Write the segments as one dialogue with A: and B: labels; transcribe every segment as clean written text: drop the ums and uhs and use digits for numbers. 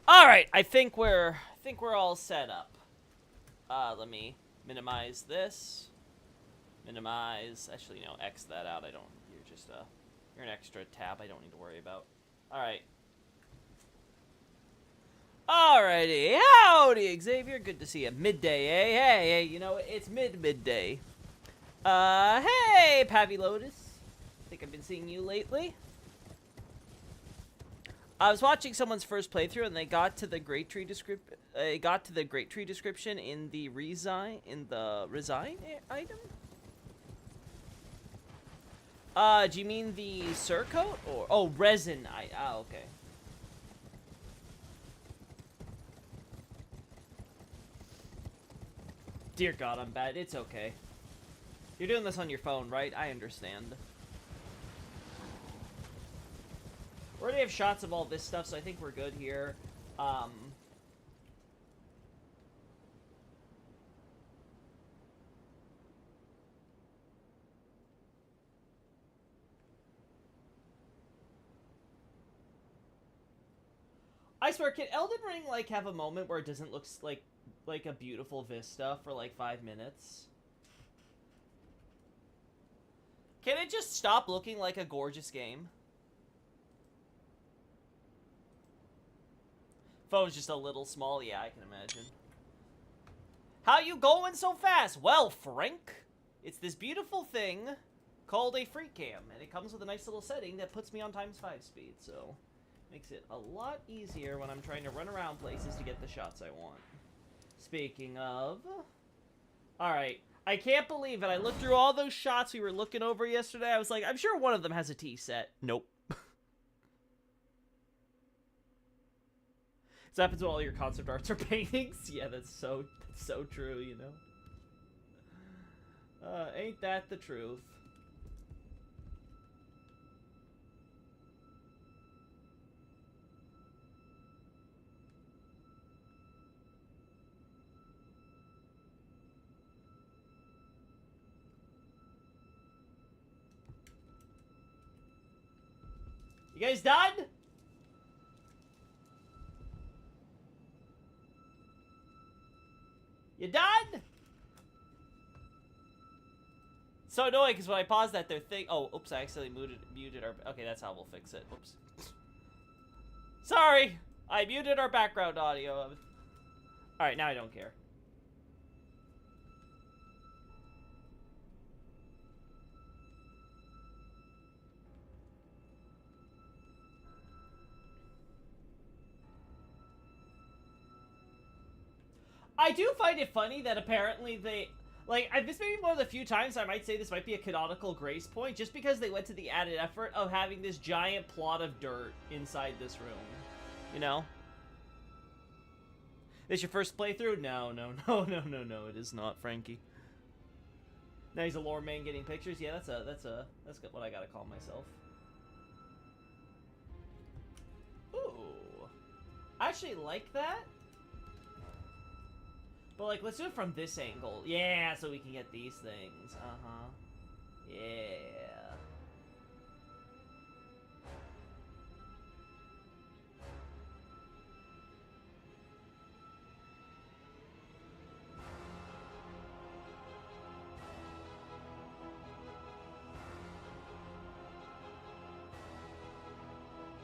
A: All right, I think we're all set up. Let me minimize this. Minimize. Actually, no, X that out. I don't. You're just you're an extra tab. I don't need to worry about. All right. Alrighty, howdy, Xavier. Good to see you. Midday, eh? Hey, you know it's midday. Hey, Pavy Lotus. Think I've been seeing you lately. I was watching someone's first playthrough, and they got to the Great Tree description. In the resign item. Do you mean the Surcoat or resin? Okay. Dear God, I'm bad. It's okay. You're doing this on your phone, right? I understand. We already have shots of all this stuff, so I think we're good here. I swear, can Elden Ring, like, have a moment where it doesn't look like a beautiful vista for, like, 5 minutes? Can it just stop looking like a gorgeous game? Phone's just a little small. Yeah, I can imagine. How you going so fast? Well, Frank, it's this beautiful thing called a free cam, and it comes with a nice little setting that puts me on ×5 speed, so makes it a lot easier when I'm trying to run around places to get the shots I want. Speaking of... Alright, I can't believe it. I looked through all those shots we were looking over yesterday. I was like, I'm sure one of them has a T set. Nope. This happens when all your concept arts are paintings. Yeah, that's so true, you know. Ain't that the truth? You guys done? You done? So annoying because when I pause that, their thing. Oh, oops! I accidentally muted our. Okay, that's how we'll fix it. Oops. Sorry, I muted our background audio. All right, now I don't care. I do find it funny that apparently they... Like, this may be one of the few times I might say this might be a canonical grace point, just because they went to the added effort of having this giant plot of dirt inside this room. You know? This your first playthrough? No, it is not, Frankie. Now he's a lore man getting pictures? Yeah, that's what I gotta call myself. Ooh. I actually like that. But, like, let's do it from this angle. Yeah, so we can get these things. Uh-huh. Yeah.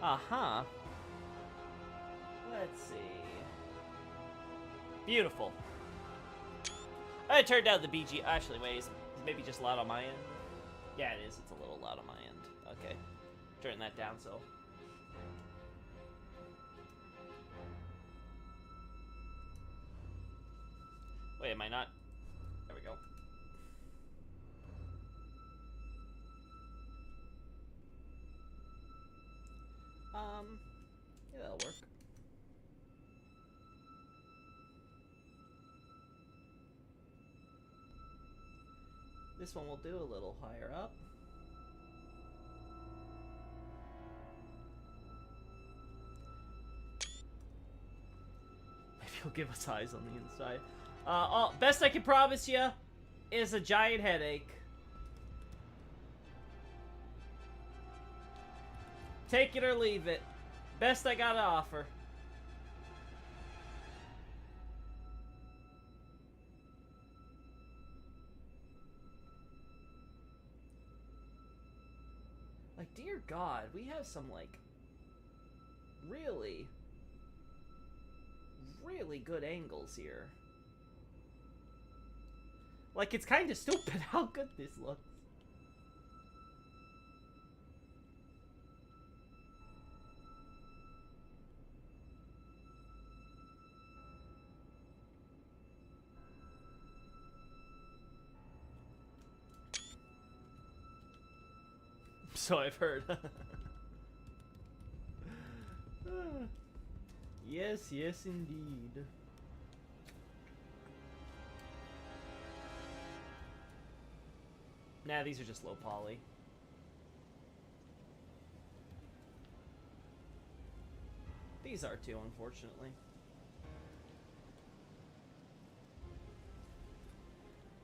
A: Uh-huh. Let's see. Beautiful. I turned down the BG. Actually, wait, it's maybe just loud on my end. Yeah, it is. It's a little loud on my end. Okay. Turn that down so. Wait, am I not? There we go. Yeah, that'll work. This one will do a little higher up. Maybe he'll give us eyes on the inside. Best I can promise you is a giant headache. Take it or leave it. Best I gotta offer. Like, dear God, we have some, like, really, really good angles here. Like, it's kind of stupid how good this looks. So I've heard. Yes, yes, indeed. Nah, these are just low poly. These are too, unfortunately.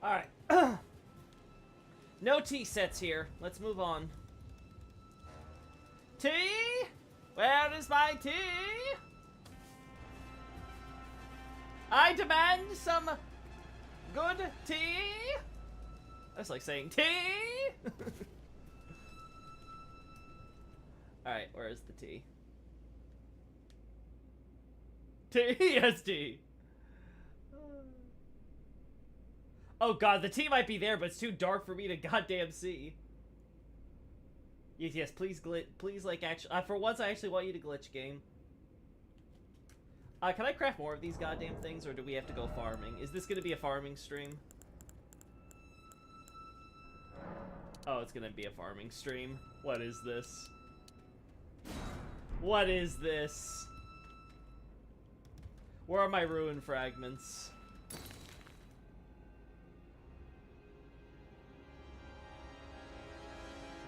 A: Alright. No tea sets here. Let's move on. Tea? Where is my tea? I demand some good tea. That's like saying tea. Alright, where is the tea? Tea? Yes, tea. Oh god, the tea might be there, but it's too dark for me to goddamn see. Yes, yes, please please, like, actually, for once I actually want you to glitch, game. Can I craft more of these goddamn things, or do we have to go farming? Is this gonna be a farming stream? Oh, it's gonna be a farming stream. What is this? What is this? Where are my ruin fragments?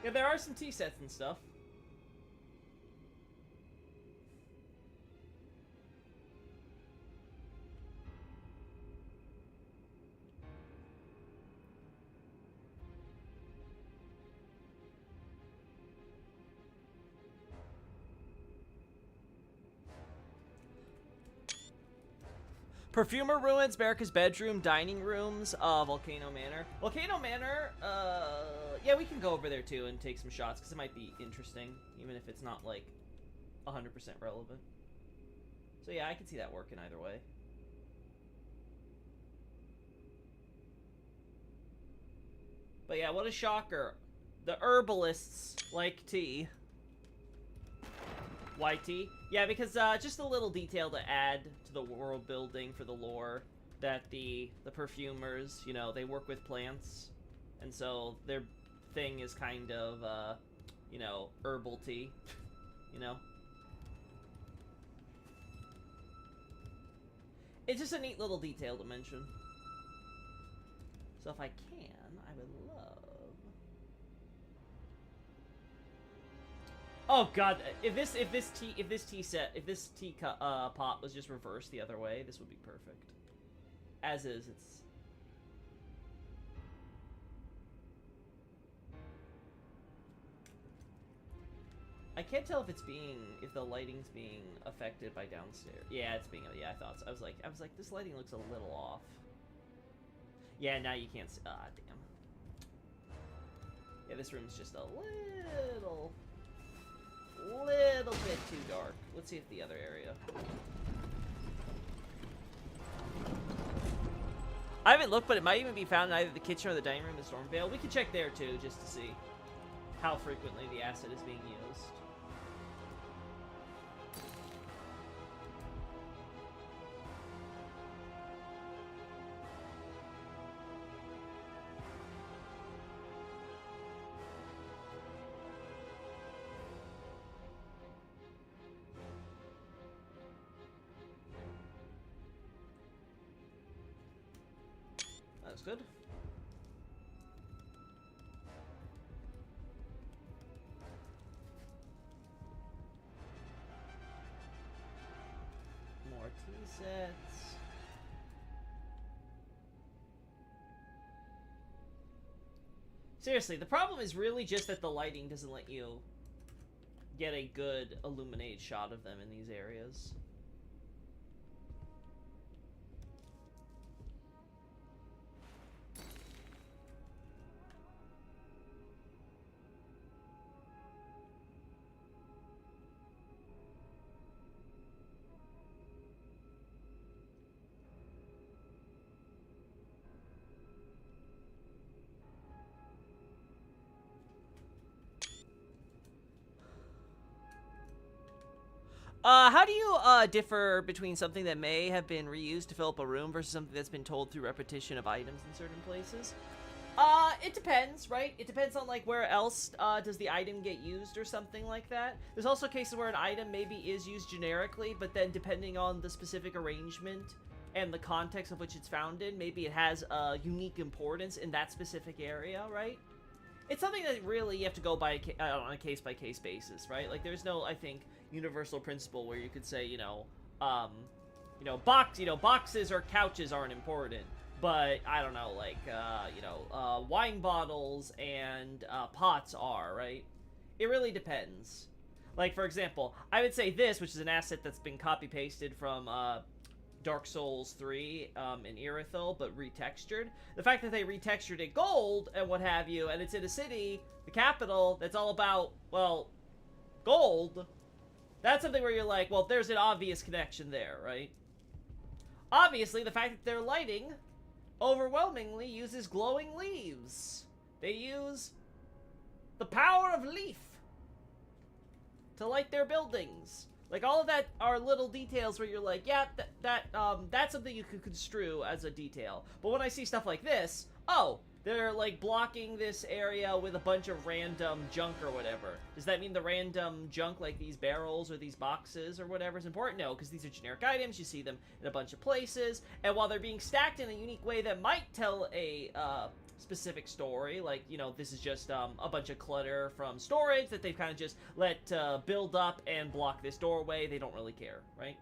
A: Yeah, there are some tea sets and stuff. Perfumer Ruins, Berica's bedroom, dining rooms, Volcano Manor. Volcano Manor, yeah, we can go over there too and take some shots, because it might be interesting, even if it's not, like, 100% relevant. So yeah, I can see that working either way. But yeah, what a shocker. The herbalists like tea. Why tea? Yeah, because just a little detail to add to the world building for the lore, that the perfumers, you know, they work with plants, and so their thing is kind of, you know, herbal tea, you know? It's just a neat little detail to mention. So if I can, I would love... Oh god, if this tea pot was just reversed the other way, this would be perfect. As is, it's... I can't tell if if the lighting's being affected by downstairs. Yeah, it's being, yeah, I thought so. I was like, this lighting looks a little off. Yeah, now you can't see, damn. Yeah, this room's just a little bit too dark. Let's see if the other area. I haven't looked, but it might even be found in either the kitchen or the dining room in Stormvale. We can check there too, just to see how frequently the acid is being used. That's good. More tea sets. Seriously, the problem is really just that the lighting doesn't let you get a good illuminated shot of them in these areas. How do you differ between something that may have been reused to fill up a room versus something that's been told through repetition of items in certain places? It depends, right? It depends on, like, where else, does the item get used or something like that. There's also cases where an item maybe is used generically, but then depending on the specific arrangement and the context of which it's found in, maybe it has a unique importance in that specific area, right? It's something that really you have to go by on a case-by-case basis, right? Like, there's no, I think, universal principle where you could say, boxes or couches aren't important. But, I don't know, like, wine bottles and pots are, right? It really depends. Like, for example, I would say this, which is an asset that's been copy-pasted from Dark Souls 3 in Irithyll, but retextured. The fact that they retextured it gold and what have you, and it's in a city, the capital, that's all about, well, gold, that's something where you're like, well, there's an obvious connection there, right? Obviously, the fact that their lighting overwhelmingly uses glowing leaves. They use the power of leaf to light their buildings. Like, all of that are little details where you're like, yeah, that's something you could construe as a detail. But when I see stuff like this, oh, they're, like, blocking this area with a bunch of random junk or whatever. Does that mean the random junk, like these barrels or these boxes or whatever, is important? No, because these are generic items. You see them in a bunch of places. And while they're being stacked in a unique way that might tell a specific story, like, this is just a bunch of clutter from storage that they've kind of just let build up and block this doorway, they don't really care, right?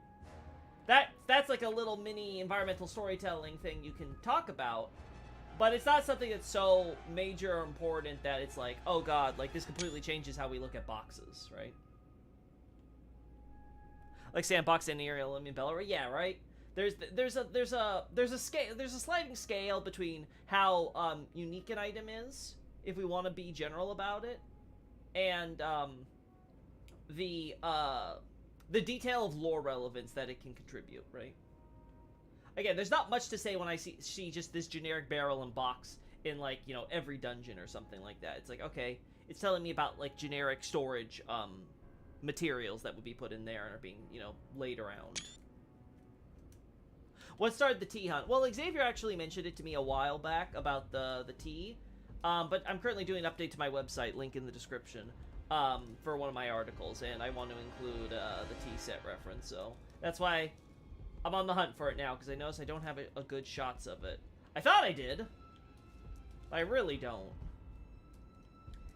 A: That's like a little mini environmental storytelling thing you can talk about. But it's not something that's so major or important that it's like, oh god, like, this completely changes how we look at boxes, right? Like Sandbox and Ariel, I mean, Bellery, yeah, right? There's a sliding scale between how unique an item is, if we want to be general about it, and the detail of lore relevance that it can contribute, right? Again, there's not much to say when I see just this generic barrel and box in, like, every dungeon or something like that. It's like, okay, it's telling me about, like, generic storage materials that would be put in there and are being, laid around. What started the tea hunt? Well, Xavier actually mentioned it to me a while back about the tea, but I'm currently doing an update to my website, link in the description, for one of my articles, and I want to include the tea set reference, so that's why I'm on the hunt for it now, because I noticed I don't have a good shots of it. I thought I did, but I really don't.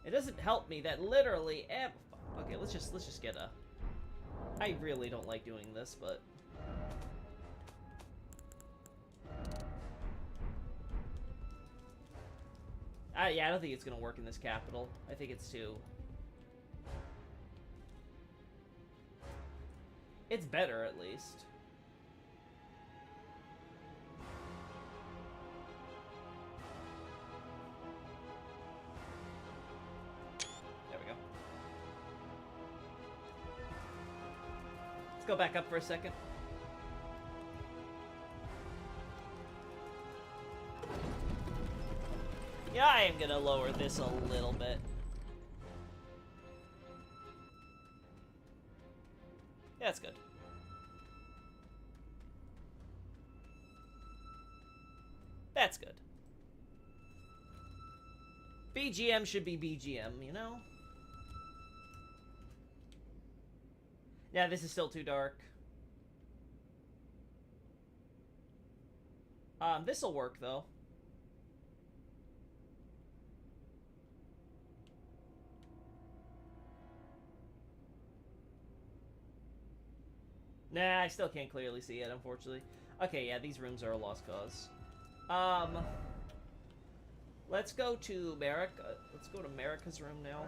A: It doesn't help me that literally okay, let's just get a... I really don't like doing this, but... yeah, I don't think it's gonna work in this capital. I think it's too... It's better, at least. Let's go back up for a second. Yeah, I am gonna lower this a little bit. Yeah, that's good. That's good. BGM should be BGM, you know? Yeah, this is still too dark. This'll work, though. Nah, I still can't clearly see it, unfortunately. Okay, yeah, these rooms are a lost cause. Let's go to Merrick. Let's go to Merrick's room now.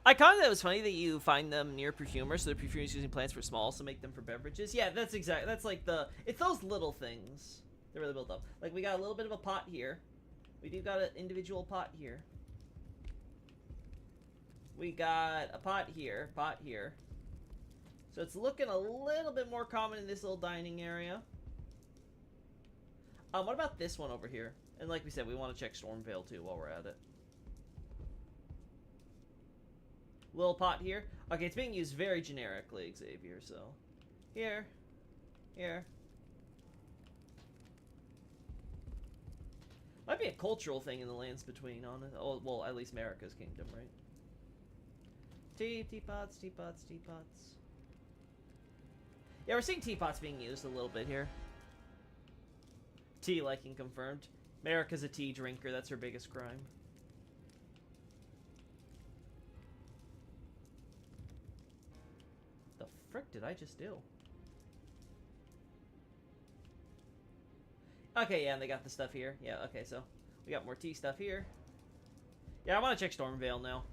A: I kind of thought it was funny that you find them near perfumers, so the perfumers using plants for smalls to make them for beverages. Yeah, that's exactly. That's like it's those little things that really build up. Like, we got a little bit of a pot here. We do got an individual pot here. We got a pot here, So it's looking a little bit more common in this little dining area. What about this one over here? And like we said, we want to check Stormveil too while we're at it. Little pot here. Okay, it's being used very generically, Xavier, so... Here. Here. Might be a cultural thing in the lands between, on it. Oh, well, at least America's kingdom, right? Teapots, teapots, teapots. Yeah, we're seeing teapots being used a little bit here. Tea liking confirmed. America's a tea drinker, that's her biggest crime. The frick did I just do? Okay, yeah, and they got the stuff here. Yeah, okay, so we got more tea stuff here. Yeah, I want to check Stormvale now.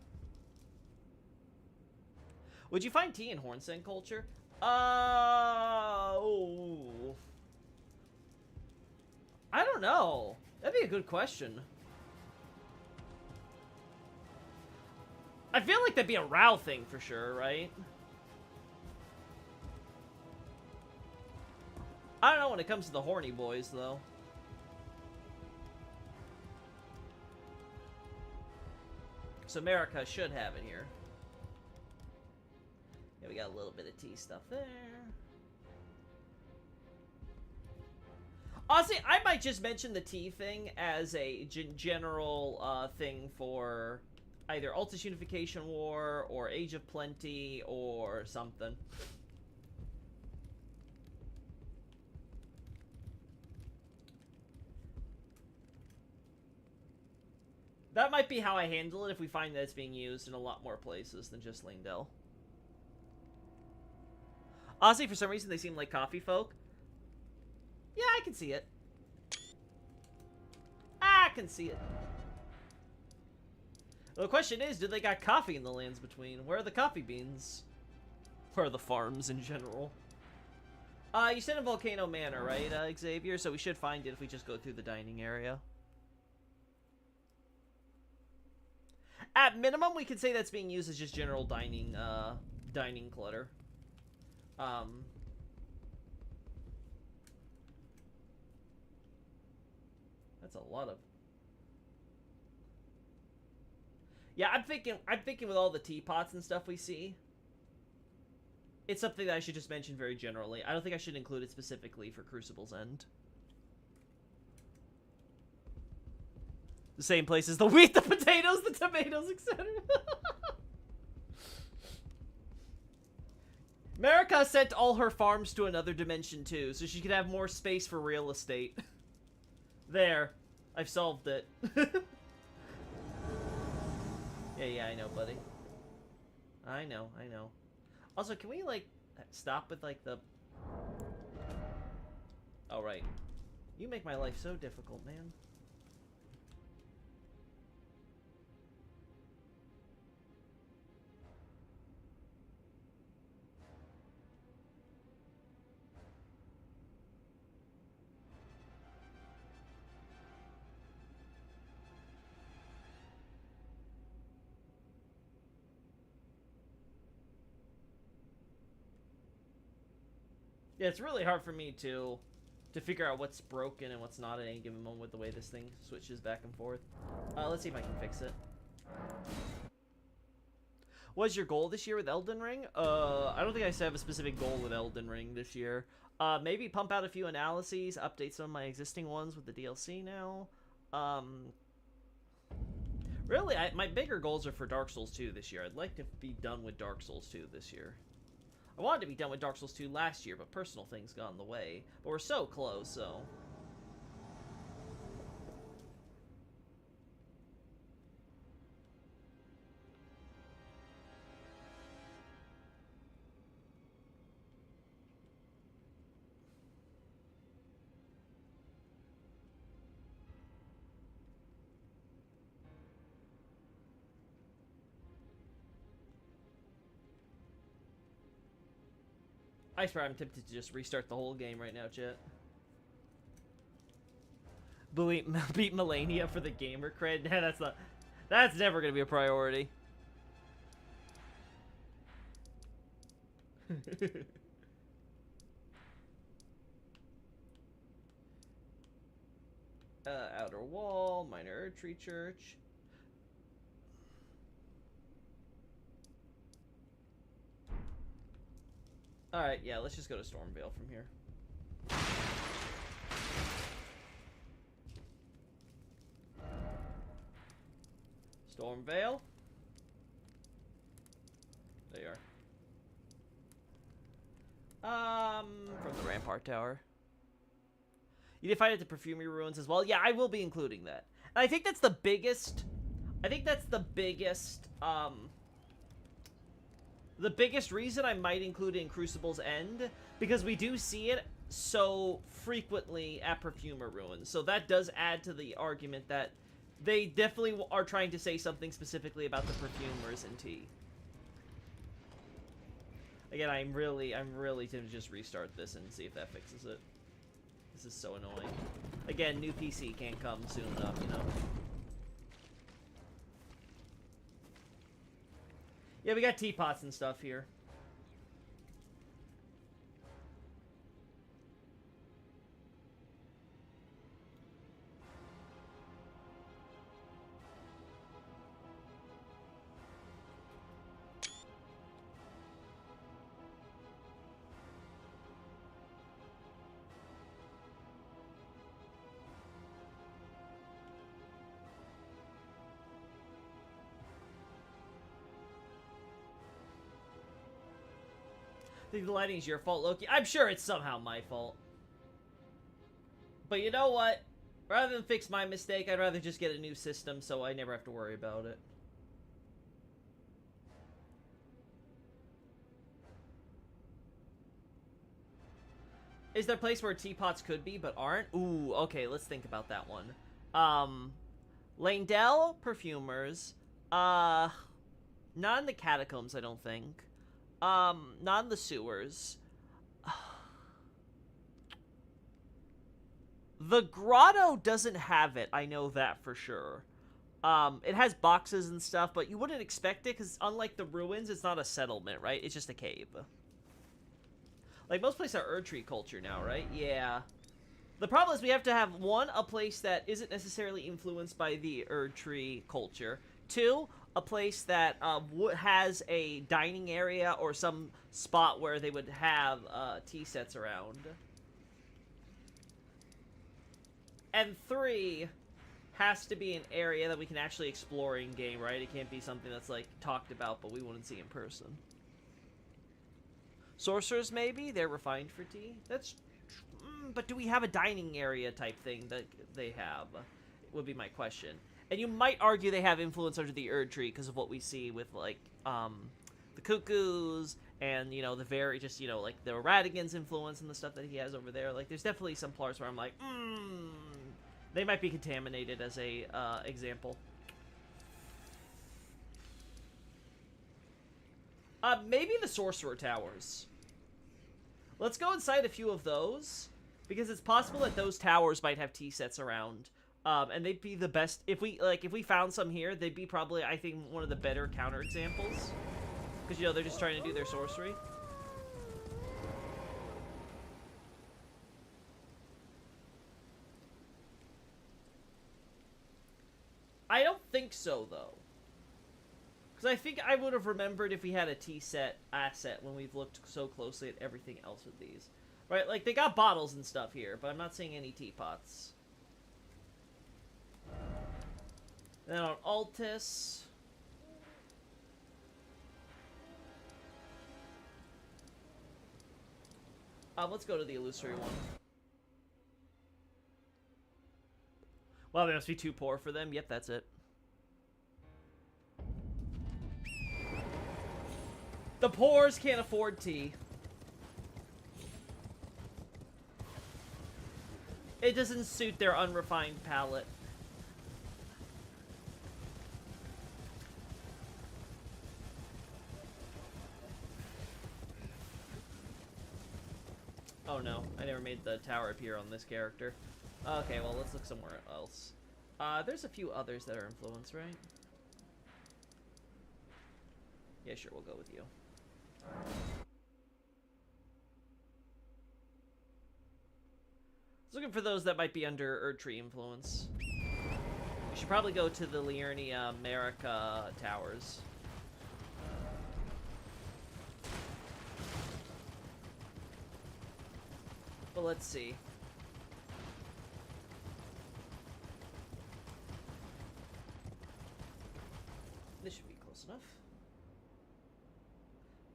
A: Would you find tea in Hornsent culture? Oh. I don't know. That'd be a good question. I feel like that'd be a Rao thing for sure, right? I don't know when it comes to the horny boys, though. So America should have it here. Yeah, we got a little bit of tea stuff there. Honestly, I might just mention the tea thing as a general thing for either Altus Unification War or Age of Plenty or something. That might be how I handle it if we find that it's being used in a lot more places than just Leyndell. Honestly, for some reason, they seem like coffee folk. Yeah, I can see it. I can see it. Well, the question is, do they got coffee in the lands between? Where are the coffee beans? Where are the farms in general? You said in Volcano Manor, right, Xavier? So we should find it if we just go through the dining area. At minimum, we could say that's being used as just general dining, dining clutter. That's a lot of... Yeah, I'm thinking with all the teapots and stuff we see, it's something that I should just mention very generally. I don't think I should include it specifically for Crucible's End. The same place as the wheat, the potatoes, the tomatoes, etc. America sent all her farms to another dimension too, so she could have more space for real estate. There. I've solved it. Yeah, I know, buddy. I know. Also, can we, like, stop with, like, the... Oh, right. You make my life so difficult, man. Yeah, it's really hard for me to figure out what's broken and what's not at any given moment with the way this thing switches back and forth. Let's see if I can fix it. What's your goal this year with Elden Ring? I don't think I have a specific goal with Elden Ring this year. Maybe pump out a few analyses, update some of my existing ones with the DLC now. Really, my bigger goals are for Dark Souls 2 this year. I'd like to be done with Dark Souls 2 this year. I wanted to be done with Dark Souls 2 last year, but personal things got in the way. But we're so close, so... I swear I'm tempted to just restart the whole game right now, chat. Beat Melania for the gamer cred? Nah, that's not... That's never gonna be a priority. Outer Wall, Minor Erdtree Church. Alright, yeah, let's just go to Stormvale from here. Stormvale. There you are. From the Rampart Tower. You did find it at the Perfumery Ruins as well. Yeah, I will be including that. And I think that's the biggest... the biggest reason I might include it in Crucible's End, because we do see it so frequently at Perfumer Ruins. So that does add to the argument that they definitely are trying to say something specifically about the perfumers in T. Again, I'm really tempted to just restart this and see if that fixes it. This is so annoying. Again, new PC can't come soon enough, you know? Yeah, we got teapots and stuff here. I think the lighting's your fault, Loki. I'm sure it's somehow my fault. But you know what? Rather than fix my mistake, I'd rather just get a new system so I never have to worry about it. Is there a place where teapots could be but aren't? Ooh, okay, let's think about that one. Langdell Perfumers. Not in the catacombs, I don't think. Not in the sewers. The grotto doesn't have it, I know that for sure. It has boxes and stuff, but you wouldn't expect it, because unlike the ruins, it's not a settlement, right? It's just a cave. Like, most places are Erdtree culture now, right? Yeah. The problem is we have to have, one, a place that isn't necessarily influenced by the Erdtree culture. Two, a place that has a dining area or some spot where they would have tea sets around. And three, has to be an area that we can actually explore in-game, right? It can't be something that's, like, talked about but we wouldn't see in person. Sorcerers, maybe? They're refined for tea? That's... but do we have a dining area type thing that they have? Would be my question. And you might argue they have influence under the Erdtree because of what we see with, like, the Cuckoos and, you know, the very, just, you know, like, the Radigan's influence and the stuff that he has over there. Like, there's definitely some parts where I'm like, they might be contaminated as a, example. Maybe the Sorcerer Towers. Let's go inside a few of those, because it's possible that those towers might have tea sets around. And they'd be the best, if we found some here, they'd be probably, I think, one of the better counter examples. Because, you know, they're just trying to do their sorcery. I don't think so, though. Because I think I would have remembered if we had a tea set asset when we've looked so closely at everything else with these. Right, like, they got bottles and stuff here, but I'm not seeing any teapots. Then on Altus... let's go to the illusory one. Wow, they must be too poor for them. Yep, that's it. The poors can't afford tea. It doesn't suit their unrefined palate. Oh no, I never made the tower appear on this character. Okay, well, let's look somewhere else. There's a few others that are influenced, right? Yeah, sure, we'll go with you. Looking for those that might be under Erdtree influence. We should probably go to the Liurnia Marika towers. But let's see. This should be close enough.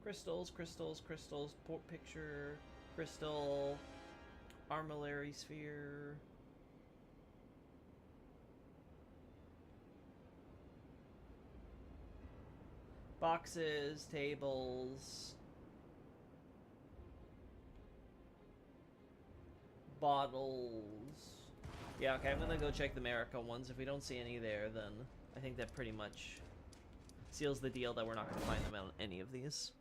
A: Crystals, crystals, crystals, port picture, crystal, armillary sphere. Boxes, tables, bottles. Yeah, okay, I'm gonna go check the America ones. If we don't see any there, then I think that pretty much seals the deal that we're not gonna find them on any of these.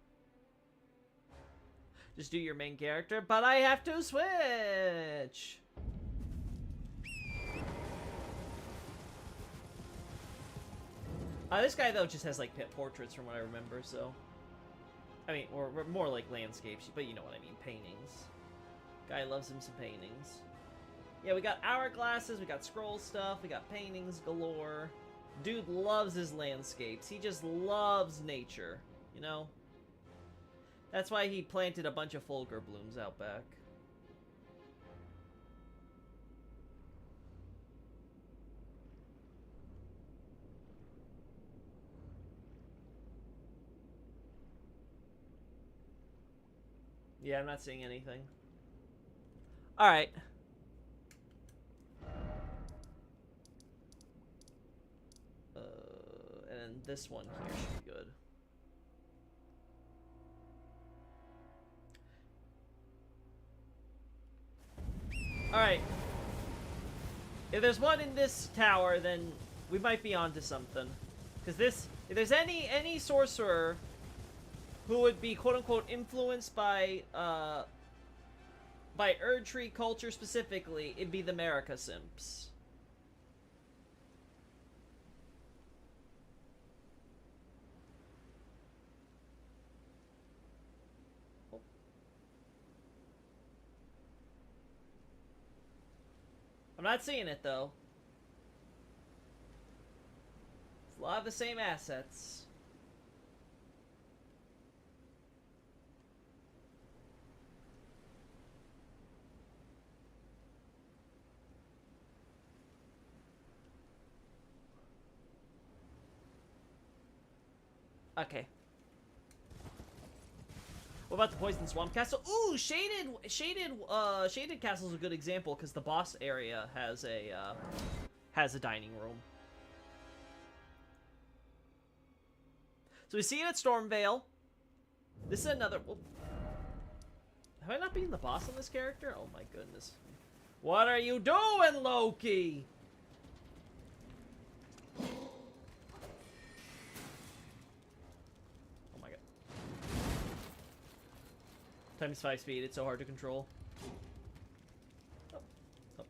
A: Just do your main character, but I have to switch! This guy, though, just has, like, pit portraits from what I remember, so... I mean, or more like landscapes, but you know what I mean, paintings. Guy loves him some paintings. Yeah, we got hourglasses, we got scroll stuff, we got paintings galore. Dude loves his landscapes. He just loves nature, you know? That's why he planted a bunch of Fulgur blooms out back. Yeah, I'm not seeing anything. Alright. And this one here should be good. Alright. If there's one in this tower, then we might be onto something. Because this, if there's any sorcerer who would be quote-unquote influenced by Erdtree culture specifically, it'd be the America Simps. I'm not seeing it, though. It's a lot of the same assets. Okay. What about the Poison Swamp Castle? Ooh, Shaded Castle's a good example because the boss area has a dining room. So we see it at Stormvale. This is another. Well, have I not been the boss on this character? Oh my goodness! What are you doing, Loki? Times 5 speed, it's so hard to control. Oh. Oh.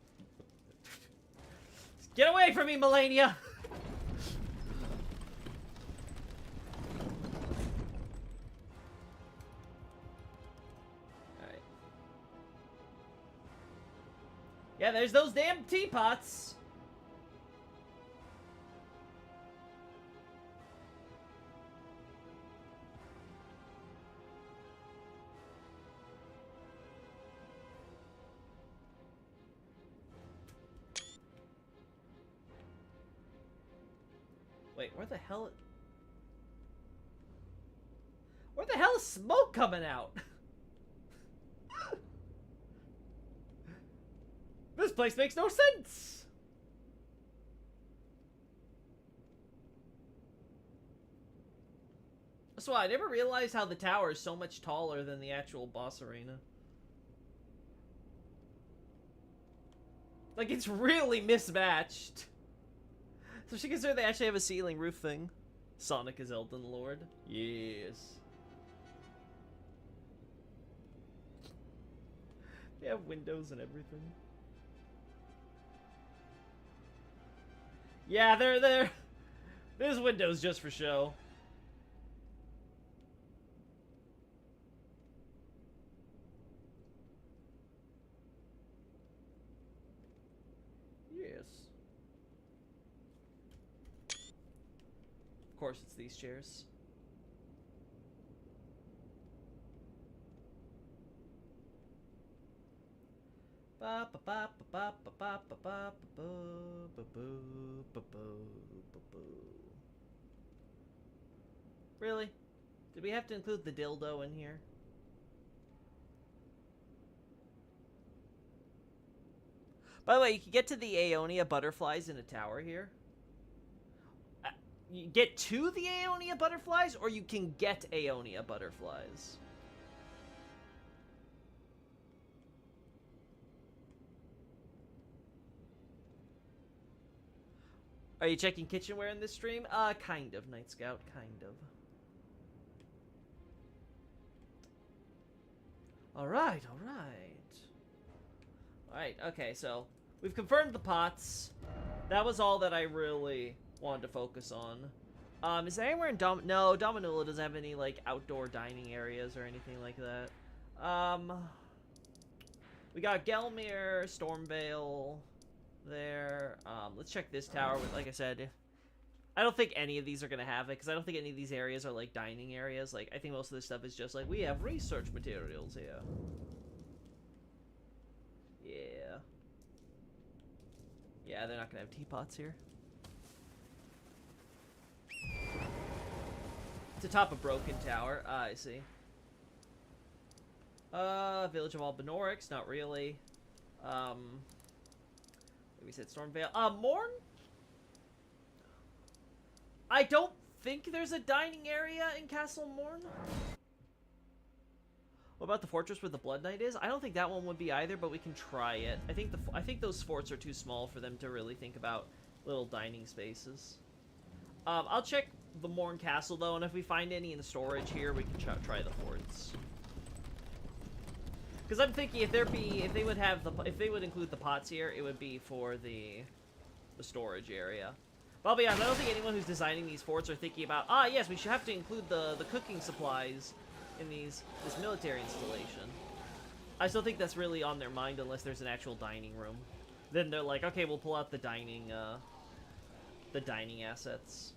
A: Get away from me, Melania! Alright. Yeah, there's those damn teapots! Wait, where the hell is smoke coming out? This place makes no sense! So I never realized how the tower is so much taller than the actual boss arena. Like, it's really mismatched. So she consider they actually have a ceiling roof thing. Sonic is Elden Lord. Yes. They have windows and everything. Yeah, there's windows just for show. Yes. Of course, it's these chairs. Really? Did we have to include the dildo in here? By the way, you can get to the Aeonia butterflies in a tower here. You get to the Aeonia butterflies, or you can get Aeonia butterflies. Are you checking kitchenware in this stream? Kind of, Night Scout, kind of. Alright, alright. Alright, okay, so we've confirmed the pots. That was all that I really wanted to focus on. Is there anywhere in No, Dominula doesn't have any, like, outdoor dining areas or anything like that. We got Gelmir, Stormvale there. Let's check this tower. Like I said, I don't think any of these are gonna have it, because I don't think any of these areas are, like, dining areas. Like, I think most of this stuff is just, like, we have research materials here. Yeah. Yeah, they're not gonna have teapots here. It's atop a broken tower. Ah, I see. Village of Albinorix, not really. We said Stormvale. Morn? I don't think there's a dining area in Castle Morn. What about the fortress where the Blood Knight is? I don't think that one would be either, but we can try it. I think those forts are too small for them to really think about little dining spaces. I'll check the Morn Castle though, and if we find any in the storage here, we can try the forts. Because I'm thinking if they would include the pots here, it would be for the storage area. But I'll be honest, I don't think anyone who's designing these forts are thinking about, yes, we should have to include the cooking supplies in this military installation. I still think that's really on their mind unless there's an actual dining room. Then they're like, okay, we'll pull out the dining assets.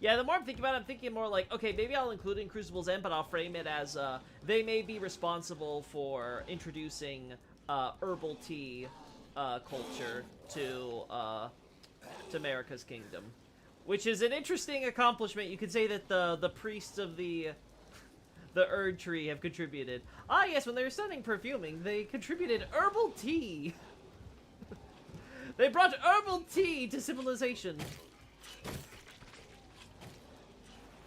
A: Yeah, the more I'm thinking about it, I'm thinking more like, okay, maybe I'll include it in Crucible's End, but I'll frame it as, they may be responsible for introducing, herbal tea, culture to Marika's kingdom. Which is an interesting accomplishment. You could say that the priests of the Erd Tree have contributed. Ah, yes, when they were studying perfuming, they contributed herbal tea. They brought herbal tea to civilization.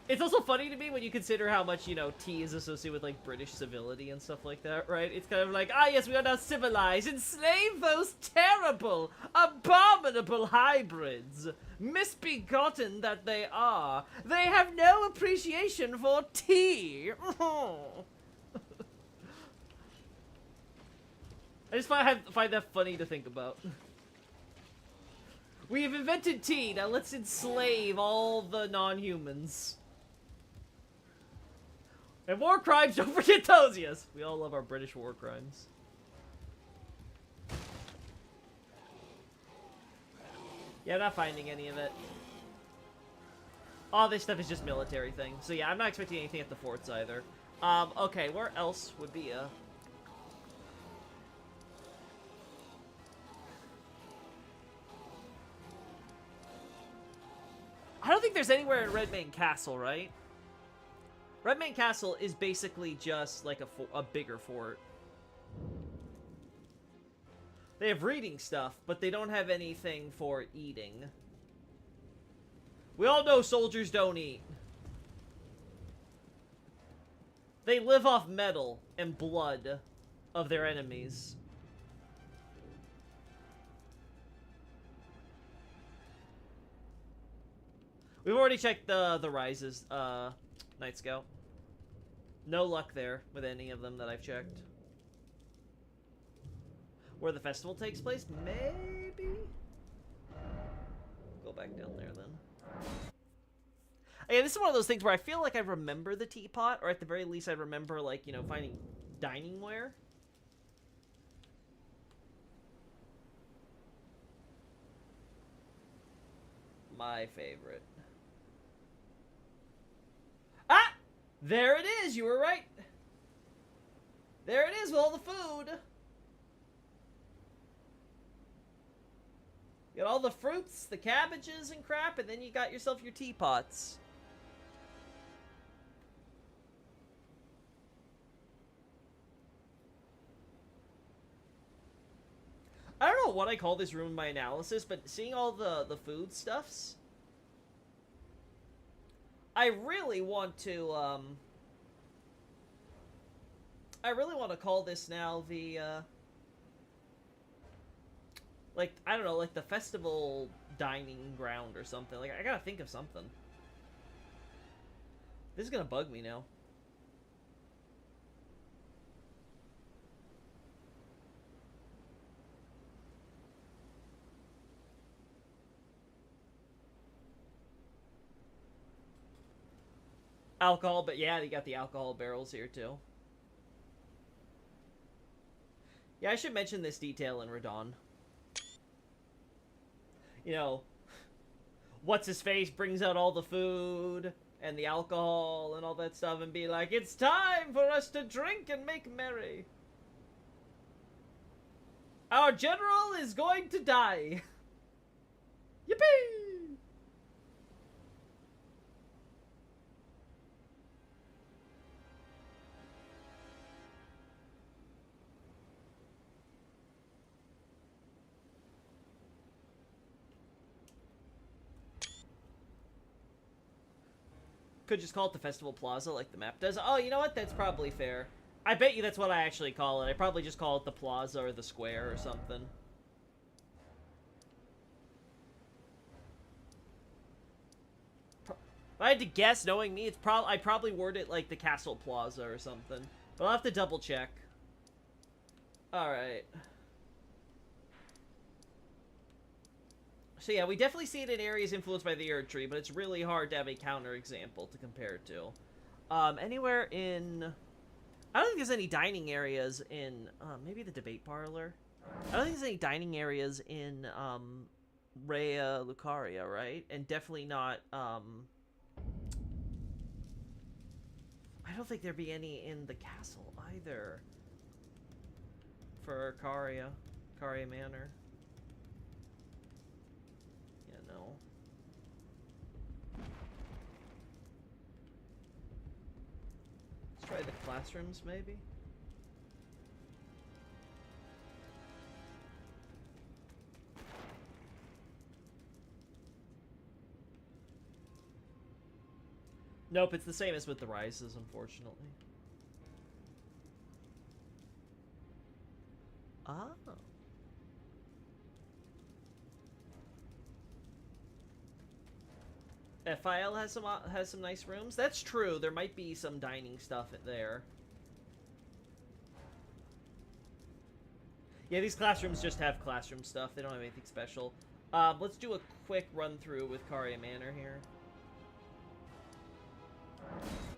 A: It's also funny to me when you consider how much, you know, tea is associated with, like, British civility and stuff like that, right? It's kind of like, yes, we are now civilized. Enslave those terrible, abominable hybrids. Misbegotten that they are. They have no appreciation for tea. I just find that funny to think about. We have invented tea, now let's enslave all the non-humans. And war crimes, don't forget those, yes. We all love our British war crimes. Yeah, I'm not finding any of it. All this stuff is just military things. So yeah, I'm not expecting anything at the forts either. Okay, where else would be a... I don't think there's anywhere in Redmane Castle, right? Redmane Castle is basically just like a bigger fort. They have reading stuff, but they don't have anything for eating. We all know soldiers don't eat. They live off metal and blood of their enemies. We've already checked the Rises, Night Scout. No luck there with any of them that I've checked. Where the festival takes place? Maybe? Go back down there then. Yeah, this is one of those things where I feel like I remember the teapot, or at the very least I remember, like, you know, finding dining ware. My favorite. Ah! There it is! You were right! There it is with all the food. You got all the fruits, the cabbages and crap, and then you got yourself your teapots. I don't know what I call this room in my analysis, but seeing all the food stuffs, I really want to call this now the like, I don't know, like the festival dining ground or something. Like, I gotta think of something. This is gonna bug me now. Alcohol, but yeah, you got the alcohol barrels here too. Yeah, I should mention this detail in Radon. You know, what's his face brings out all the food and the alcohol and all that stuff and be like, it's time for us to drink and make merry. Our general is going to die. Yippee! Could just call it the Festival Plaza like the map does. Oh, you know what? That's probably fair. I bet you that's what I actually call it. I probably just call it the Plaza or the Square or something. If I had to guess, knowing me, I'd probably word it like the Castle Plaza or something. But I'll have to double check. Alright. So yeah, we definitely see it in areas influenced by the Erd Tree, but it's really hard to have a counterexample to compare it to. Anywhere in... I don't think there's any dining areas in... maybe the debate parlor? I don't think there's any dining areas in, Raya Lucaria, right? And definitely not, I don't think there'd be any in the castle, either. For Caria Manor. Try the classrooms, maybe? Nope, it's the same as with the Rises, unfortunately. Ah. FIL has some nice rooms. That's true. There might be some dining stuff there. Yeah, these classrooms just have classroom stuff. They don't have anything special. Let's do a quick run through with Caria Manor here.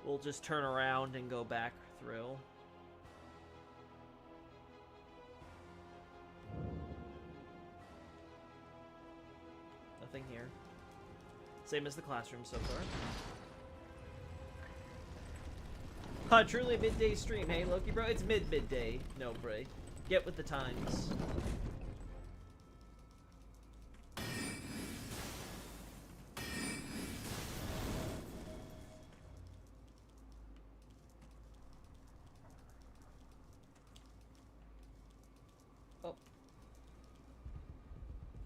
A: We'll just turn around and go back through. Nothing here. Same as the classroom so far. Truly a midday stream. Hey, Loki, bro. It's midday. No, Bray. Get with the times. Oh.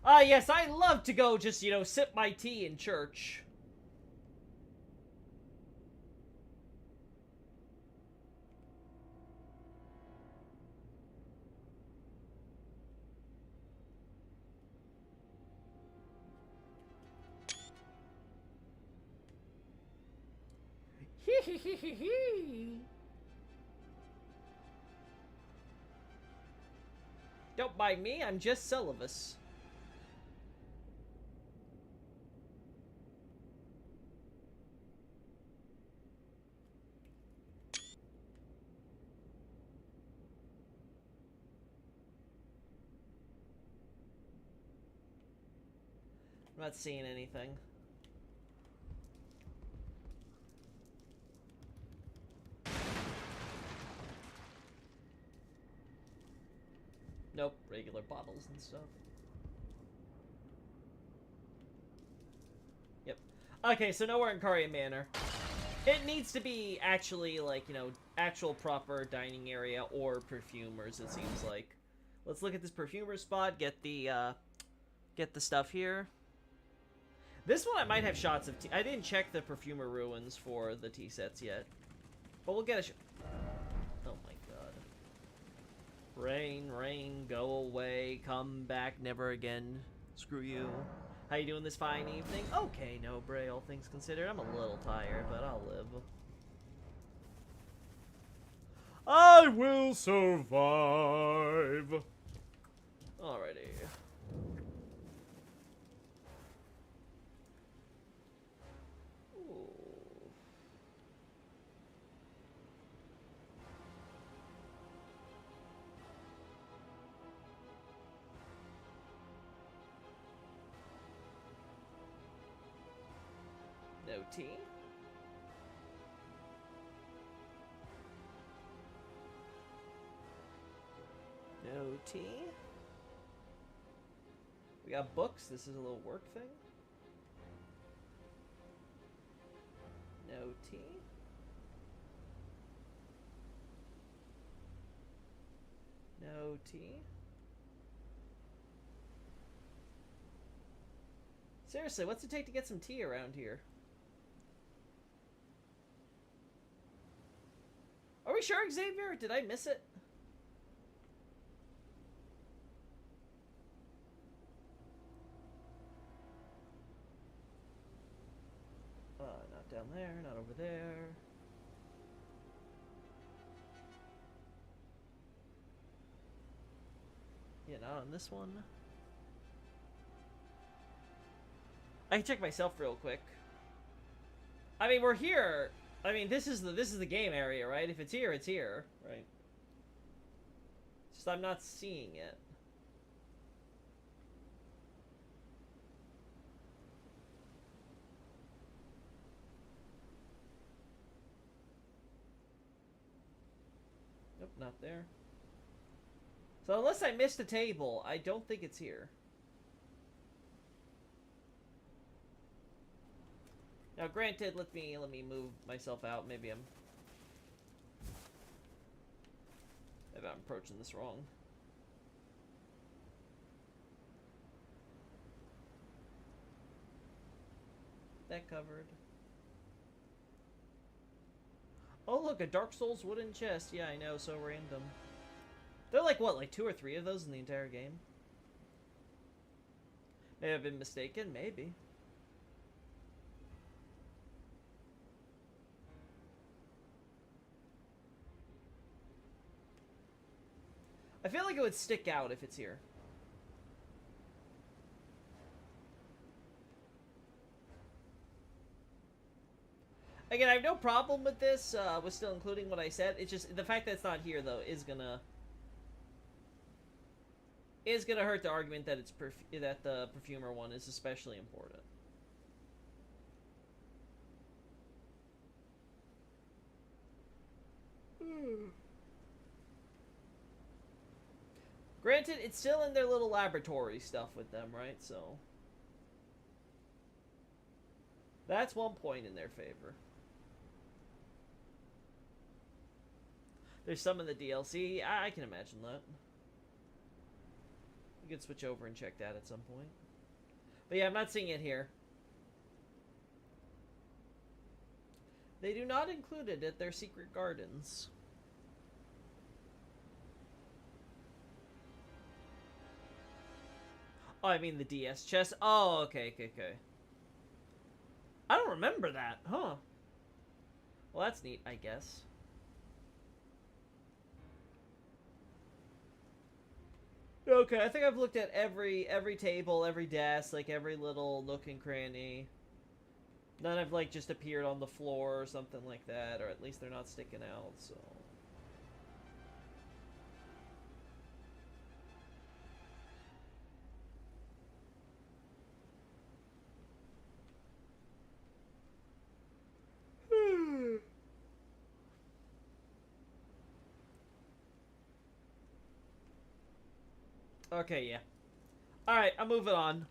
A: Ah, yes, I love to go just, you know, sip my tea in church. Don't mind me, I'm just Celavus. I'm not seeing anything. Nope, regular bottles and stuff. Yep. Okay, so nowhere in Karia Manor. It needs to be actually, like, you know, actual proper dining area or perfumers, it seems like. Let's look at this perfumer spot, get the stuff here. This one I might have shots of tea. I didn't check the perfumer ruins for the tea sets yet. But we'll get a oh my god. Rain, rain, go away, come back, never again. Screw you. How you doing this fine evening? Okay, no, Bray, all things considered. I'm a little tired, but I'll live. I will survive. Alrighty. No tea. No tea. We got books. This is a little work thing. No tea. No tea. Seriously, what's it take to get some tea around here? Are we sure, Xavier? Did I miss it? Not down there, not over there. Yeah, not on this one. I can check myself real quick. I mean, we're here. I mean, this is the game area, right? If it's here, right? Just I'm not seeing it. Nope, not there. So unless I missed a table, I don't think it's here. Now, granted, let me move myself out. Maybe I'm approaching this wrong. That covered. Oh, look, a Dark Souls wooden chest. Yeah, I know, so random. They're like, what, like 2 or 3 of those in the entire game? May have been mistaken, maybe. I feel like it would stick out if it's here. Again, I have no problem with this, with still including what I said. It's just, the fact that it's not here, though, is gonna hurt the argument that it's that the perfumer one is especially important. Granted, it's still in their little laboratory stuff with them, right? So that's one point in their favor. There's some in the DLC. I can imagine that. You could switch over and check that at some point. But yeah, I'm not seeing it here. They do not include it at their secret gardens. Oh, I mean the DS chest. Oh, okay. I don't remember that, huh? Well, that's neat, I guess. Okay, I think I've looked at every table, every desk, like every little nook and cranny. None have like just appeared on the floor or something like that, or at least they're not sticking out, so. Okay, yeah. Alright, I'm moving on.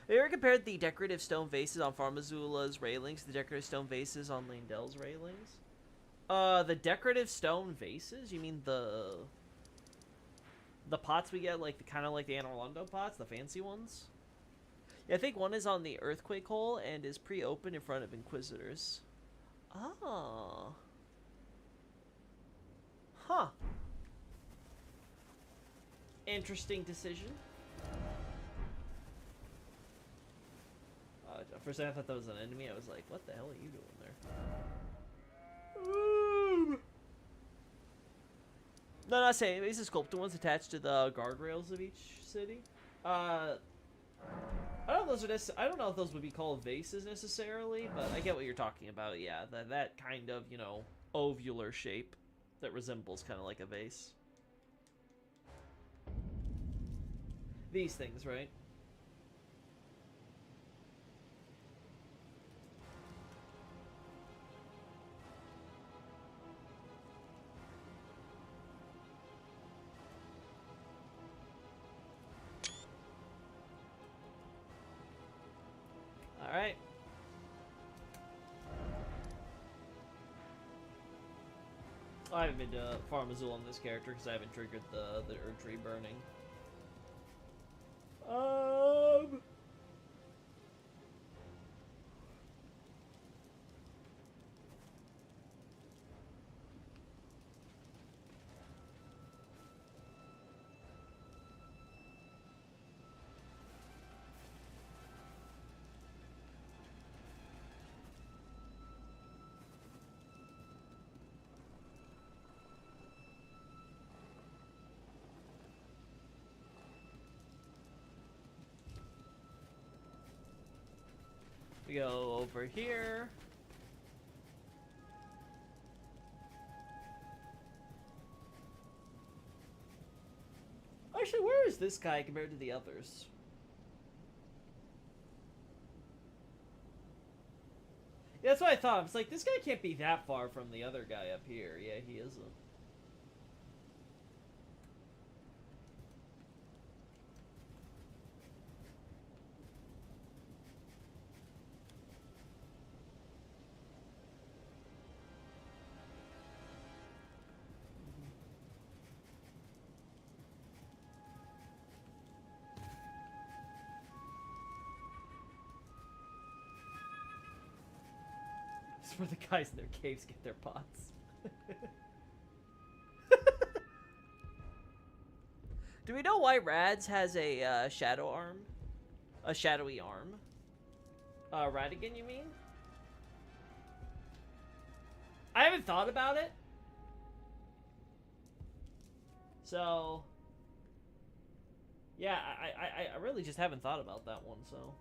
A: Have you ever compared the decorative stone vases on Farmazula's railings to the decorative stone vases on Leyndell's railings? The decorative stone vases? You mean the pots we get, like, kind of like the Anne Orlando pots, the fancy ones? Yeah, I think one is on the earthquake hole and is pre-opened in front of Inquisitors. Oh. Huh. Interesting decision. For a second I thought that was an enemy. I was like, what the hell are you doing there? No, not saying. These are sculpted ones attached to the guardrails of each city. I don't know if those are I don't know if those would be called vases necessarily, but I get what you're talking about. Yeah, that kind of, you know, ovular shape that resembles kind of like a vase. These things, right? All right. I haven't been to Farmazul on this character because I haven't triggered the Erdtree burning. We go over here. Actually, where is this guy compared to the others? Yeah, that's what I thought. I was like, this guy can't be that far from the other guy up here. Yeah, he isn't. This is where the guys in their caves get their pots. Do we know why Rads has a shadow arm? A shadowy arm? Radigan, you mean? I haven't thought about it. So, yeah, I really just haven't thought about that one, so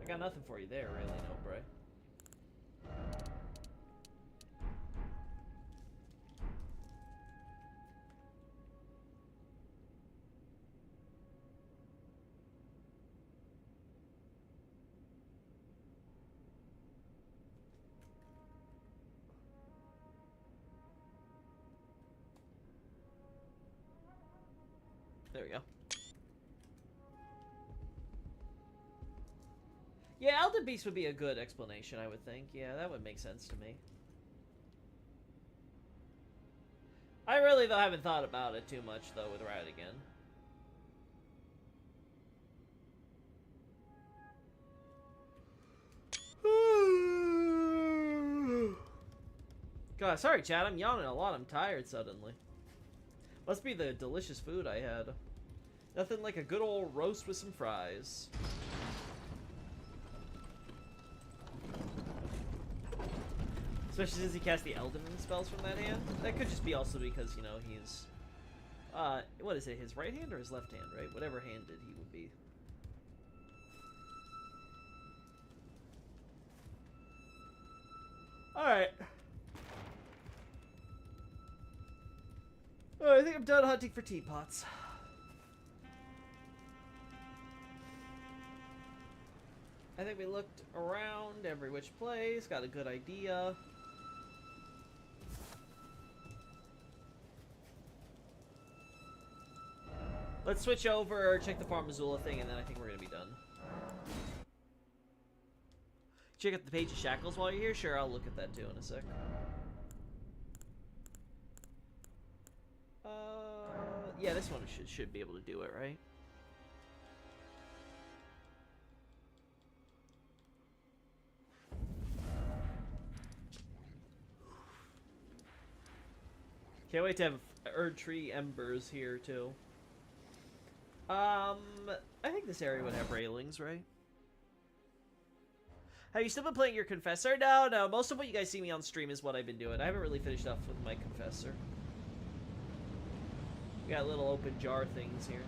A: I got nothing for you there, really, no, Bray. There we go. Yeah, Elden Beast would be a good explanation, I would think. Yeah, that would make sense to me. I really, though, haven't thought about it too much, though, with Radigan. God, sorry, Chad. I'm yawning a lot. I'm tired suddenly. Must be the delicious food I had. Nothing like a good old roast with some fries. Especially since he cast the Elden Ring spells from that hand. That could just be also because, you know, he's... what is it? His right hand or his left hand, right? Whatever handed he would be. Alright. I think I'm done hunting for teapots. I think we looked around every which place, got a good idea. Let's switch over, check the Farm Azula thing, and then I think we're gonna be done. Check out the Page of Shackles while you're here? Sure, I'll look at that too in a sec. Yeah, this one should be able to do it, right? Can't wait to have Erdtree Embers here too. I think this area would have railings, right? Have you still been playing your Confessor? No. Most of what you guys see me on stream is what I've been doing. I haven't really finished up with my Confessor. We got little open jar things here.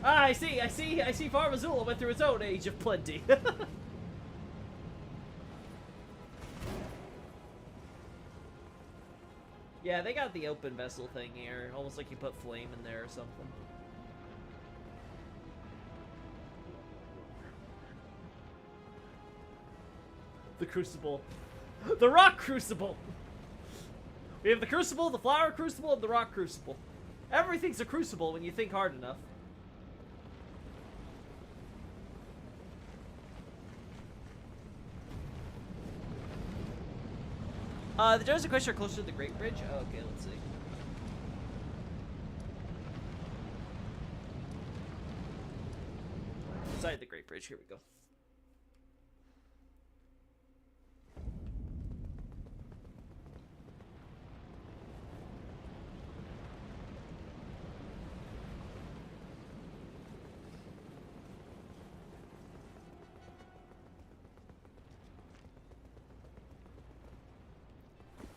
A: Ah, I see Farm Azula went through its own age of plenty. Yeah, they got the open vessel thing here. Almost like you put flame in there or something. The Crucible. The Rock Crucible! We have the Crucible, the Flower Crucible, and the Rock Crucible. Everything's a Crucible when you think hard enough. The Joseph Quest are closer to the Great Bridge? Oh, okay, let's see. Inside the Great Bridge, here we go.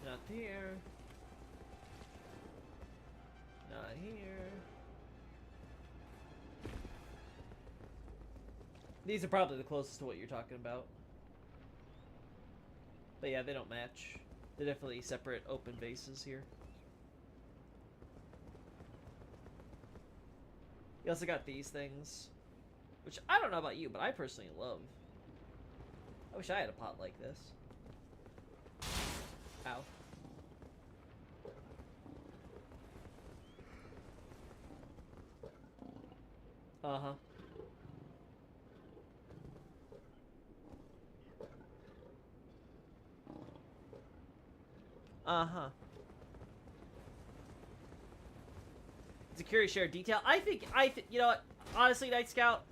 A: Not here. Not here. These are probably the closest to what you're talking about. But yeah, they don't match. They're definitely separate open bases here. You also got these things, which I don't know about you, but I personally love. I wish I had a pot like this. Ow. Uh-huh. Uh-huh. It's a curious shared detail. I think, you know what, honestly, Night Scout,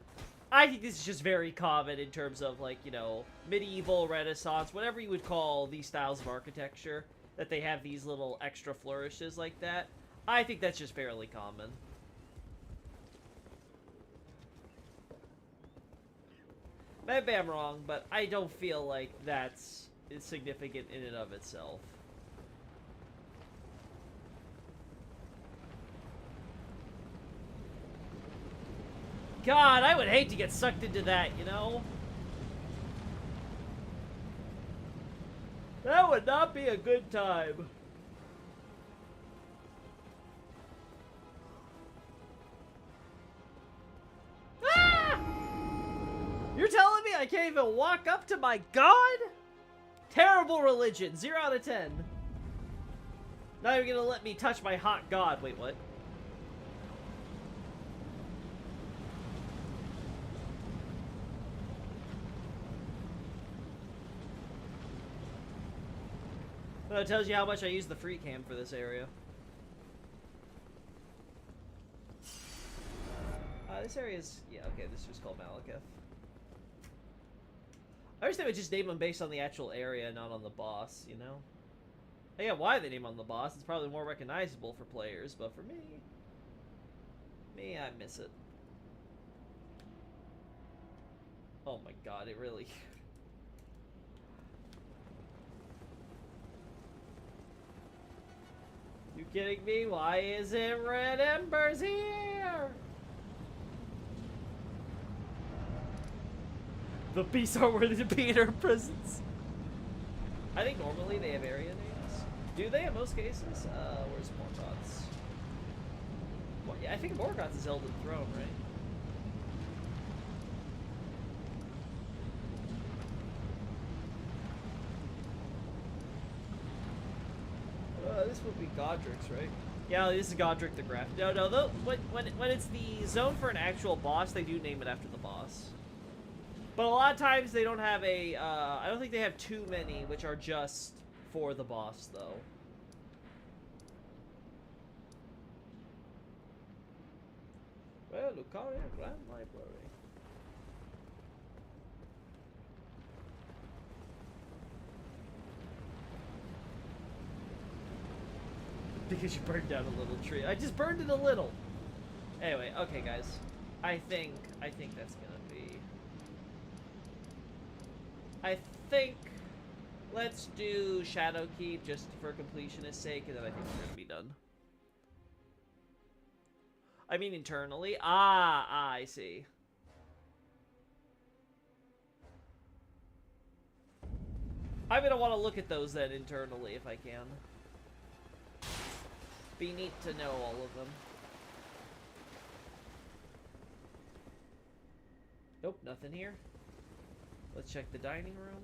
A: I think this is just very common in terms of, like, you know, medieval, Renaissance, whatever you would call these styles of architecture, that they have these little extra flourishes like that. I think that's just fairly common. Maybe I'm wrong, but I don't feel like that's significant in and of itself. God, I would hate to get sucked into that, you know? That would not be a good time. Ah! You're telling me I can't even walk up to my god? Terrible religion. 0 out of 10. Not even gonna let me touch my hot god. Wait, what? Well, it tells you how much I use the free cam for this area. This area is... yeah, okay, this is just called Malekith. I wish they would just name them based on the actual area, not on the boss, you know? I get why they name on the boss. It's probably more recognizable for players, but for me... I miss it. Oh my god, it really... You kidding me? Why isn't Red Embers here? The beasts are worthy to be in our presence. I think normally they have area names. Do they in most cases? Where's Morgoth's? Well, yeah, I think Morgoth is Elden Throne, right? This would be Godric's, right? Yeah, this is Godric the Graph. No, when it's the zone for an actual boss, they do name it after the boss. But a lot of times they don't have a, I don't think they have too many, which are just for the boss, though. Well, Lucaria Grand Library. Because you burned down a little tree. I just burned it a little. Anyway, okay, guys. I think that's gonna be... I think let's do Shadowkeep just for completionist's sake, and then I think we're gonna be done. I mean internally. I see. I'm gonna want to look at those then internally if I can. Be neat to know all of them. Nope, nothing here. Let's check the dining room.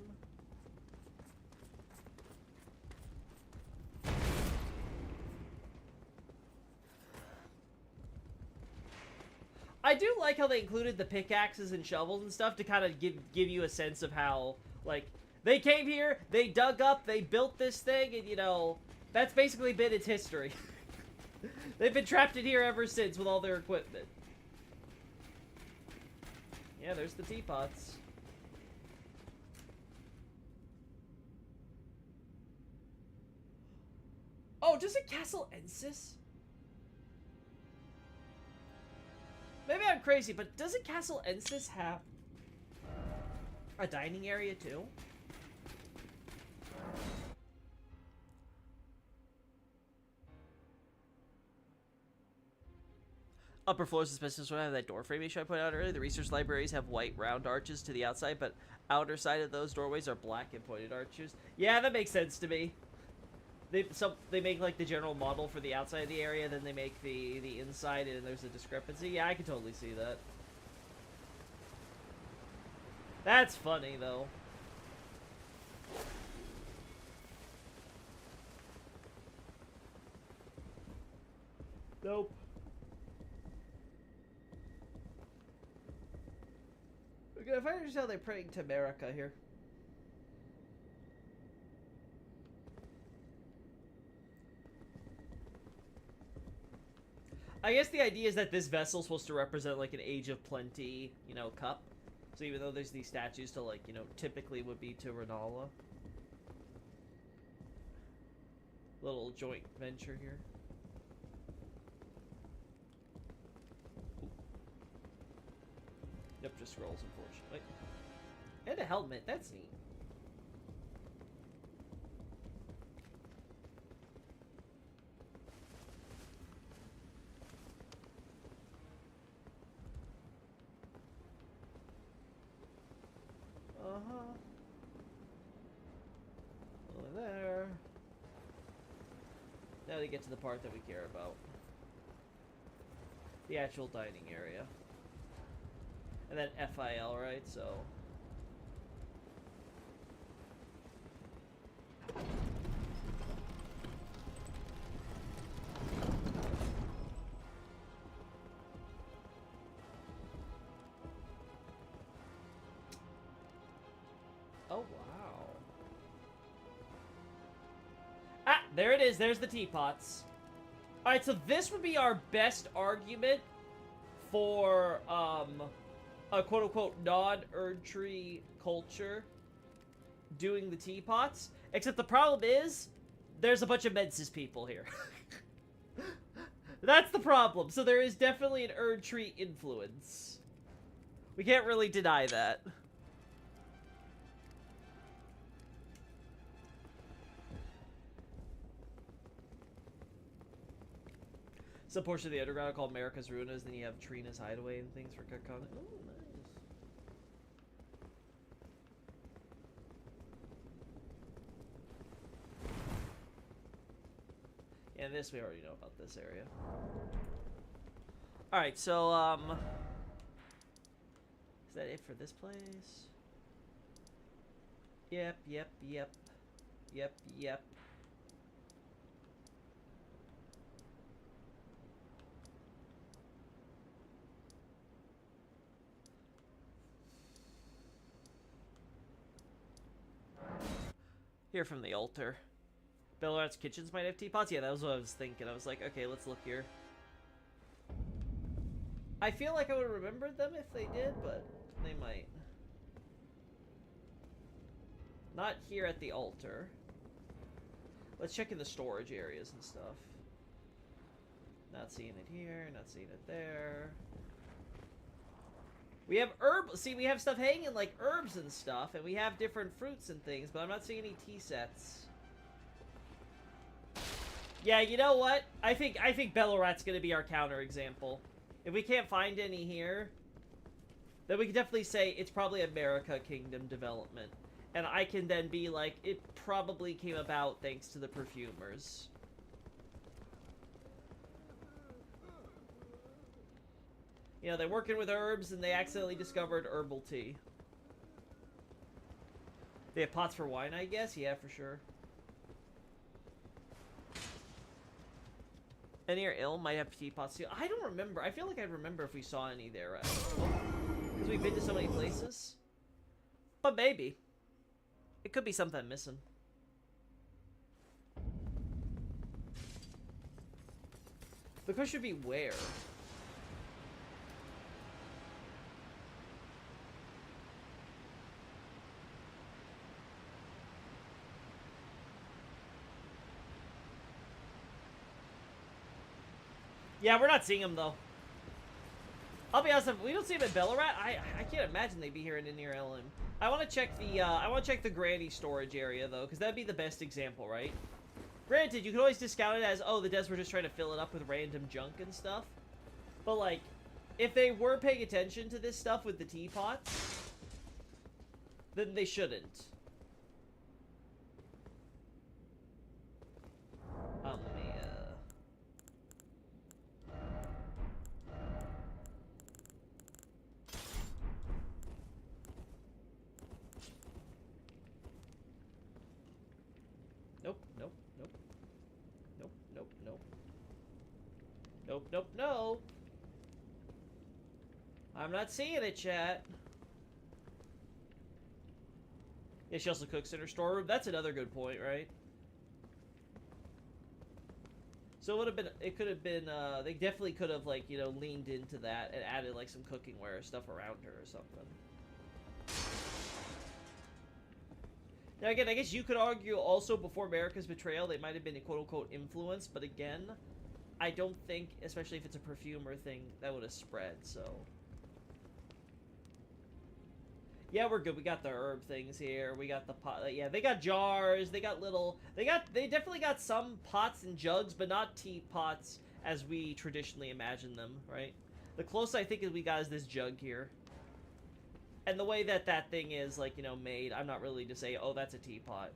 A: I do like how they included the pickaxes and shovels and stuff to kind of give you a sense of how, like, they came here, they dug up, they built this thing, and, you know, that's basically been its history. They've been trapped in here ever since with all their equipment. Yeah, there's the teapots. Oh, does it Castle Ensis? Maybe I'm crazy, but doesn't Castle Ensis have a dining area too? Upper floors, especially when I have that door frame issue I put out earlier. The research libraries have white round arches to the outside, but outer side of those doorways are black and pointed arches. Yeah, that makes sense to me. They make like the general model for the outside of the area, then they make the inside, and there's a discrepancy. Yeah, I can totally see that. That's funny though. Nope. Okay, if I understand how they're praying to America here. I guess the idea is that this vessel's supposed to represent like an Age of Plenty, you know, cup. So even though there's these statues to like, you know, typically would be to Renala. Little joint venture here. Ooh. Yep, just scrolls, unfortunately. And a helmet, that's neat. Over there. Now to get to the part that we care about. The actual dining area. And then FIL, right? So... Oh, wow. Ah, there it is. There's the teapots. Alright, so this would be our best argument for, a quote-unquote non-Erdtree culture doing the teapots. Except the problem is, there's a bunch of Mensis people here. That's the problem. So there is definitely an Erdtree influence. We can't really deny that. Some portion of the underground are called America's Ruinas, then you have Trina's Hideaway and things for Kakana. Oh, nice. Yeah, this we already know about this area. Alright, so, is that it for this place? Yep. Here from the altar. Ballarat's kitchens might have teapots? Yeah, that was what I was thinking. I was like, okay, let's look here. I feel like I would have remembered them if they did, but they might. Not here at the altar. Let's check in the storage areas and stuff. Not seeing it here, not seeing it there. We have see, we have stuff hanging like herbs and stuff, and we have different fruits and things, but I'm not seeing any tea sets. Yeah, you know what? I think Ballarat's gonna be our counterexample. If we can't find any here, then we can definitely say it's probably America Kingdom development. And I can then be like, it probably came about thanks to the perfumers. You know, they're working with herbs and they accidentally discovered herbal tea. They have pots for wine, I guess? Yeah, for sure. Any or ill might have teapots too. I don't remember. I feel like I remember if we saw any there. Because we've been to so many places. But maybe. It could be something I'm missing. The question should be where. Yeah, we're not seeing them though. I'll be honest, if we don't see him at Ballarat, I can't imagine they'd be here in near LM. I want to check the Granny storage area though, because that'd be the best example, right? Granted, you could always discount it as, oh, the devs were just trying to fill it up with random junk and stuff. But like, if they were paying attention to this stuff with the teapots, then they shouldn't. Nope, nope, nope. Nope, nope, nope. Nope, nope, no. I'm not seeing it, chat. Yeah, she also cooks in her storeroom. That's another good point, right? So it would have been, it could have been, they definitely could have, like, you know, leaned into that and added, like, some cooking ware stuff around her or something. Now, again, I guess you could argue also before America's betrayal, they might have been, quote-unquote, influenced, but again, I don't think, especially if it's a perfumer thing, that would have spread, so... Yeah, we're good. We got the herb things here. We got the pot. Yeah, they got jars. They got little... They definitely got some pots and jugs, but not teapots as we traditionally imagine them, right? The closest I think we got is this jug here. And the way that that thing is, like, you know, made, I'm not really to say, oh, that's a teapot.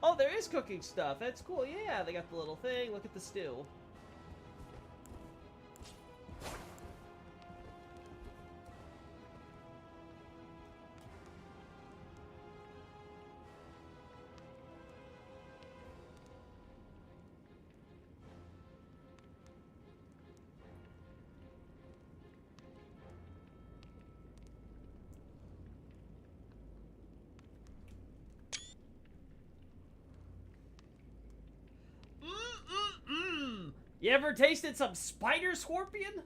A: Oh, there is cooking stuff. That's cool. Yeah, they got the little thing. Look at the stew. You ever tasted some spider scorpion?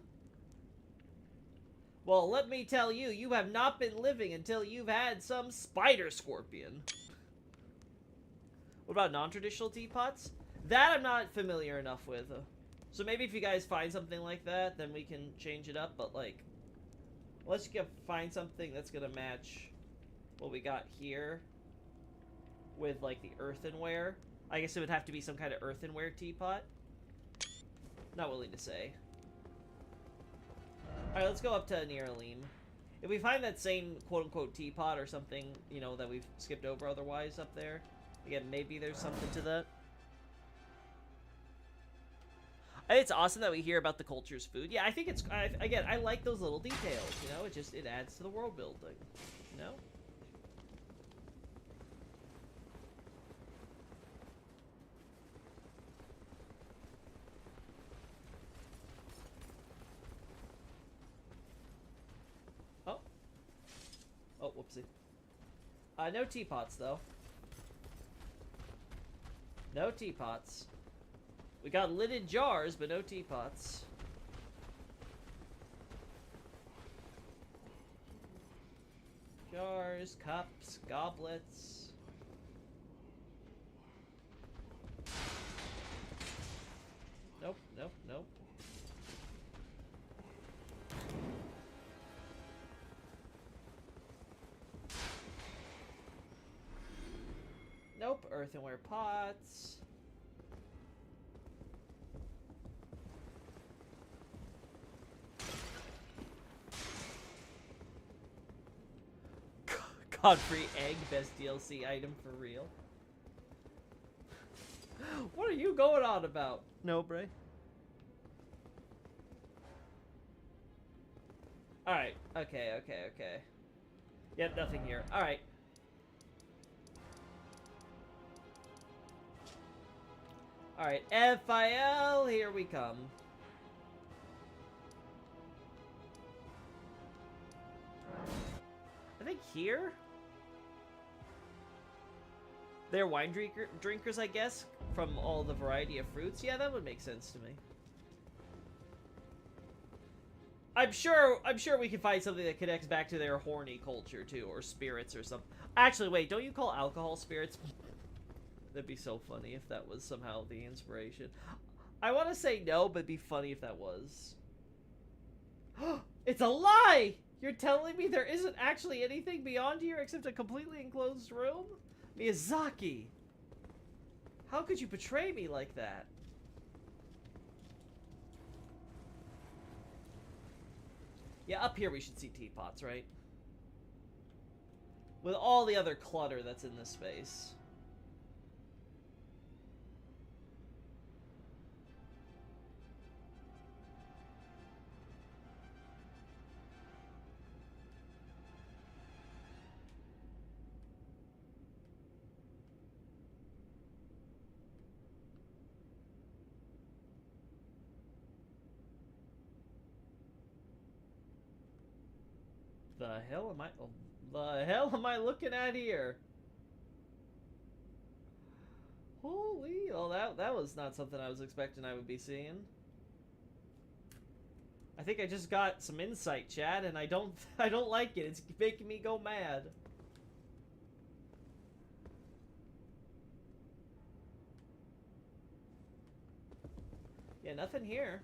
A: Well, let me tell you, you have not been living until you've had some spider scorpion. What about non-traditional teapots? That I'm not familiar enough with. So maybe if you guys find something like that, then we can change it up. But like, let's find something that's gonna match what we got here with like the earthenware. I guess it would have to be some kind of earthenware teapot. Not willing to say. Alright, let's go up to near Aleem. If we find that same quote-unquote teapot or something, you know, that we've skipped over otherwise up there, again, maybe there's something to that. I think it's awesome that we hear about the culture's food. Yeah, I think it's, again, I like those little details, you know? It adds to the world building, you know? Whoopsie. No teapots, though. No teapots. We got lidded jars, but no teapots. Jars, cups, goblets. Nope, nope, nope. Nope, earthenware pots. Godfrey Egg, best DLC item for real. What are you going on about? No, Bray. Alright, okay. Yep, nothing here. Alright. Alright, FIL, here we come. I think here? They're wine drinkers, I guess, from all the variety of fruits. Yeah, that would make sense to me. I'm sure we can find something that connects back to their horny culture too, or spirits or something. Actually, wait, don't you call alcohol spirits? That'd be so funny if that was somehow the inspiration. I want to say no, but it'd be funny if that was. It's a lie! You're telling me there isn't actually anything beyond here except a completely enclosed room? Miyazaki! How could you betray me like that? Yeah, up here we should see teapots, right? With all the other clutter that's in this space. The hell am I looking at here? Holy, well that was not something I was expecting I would be seeing. I think I just got some insight, Chad, and I don't like it. It's making me go mad. Yeah, nothing here.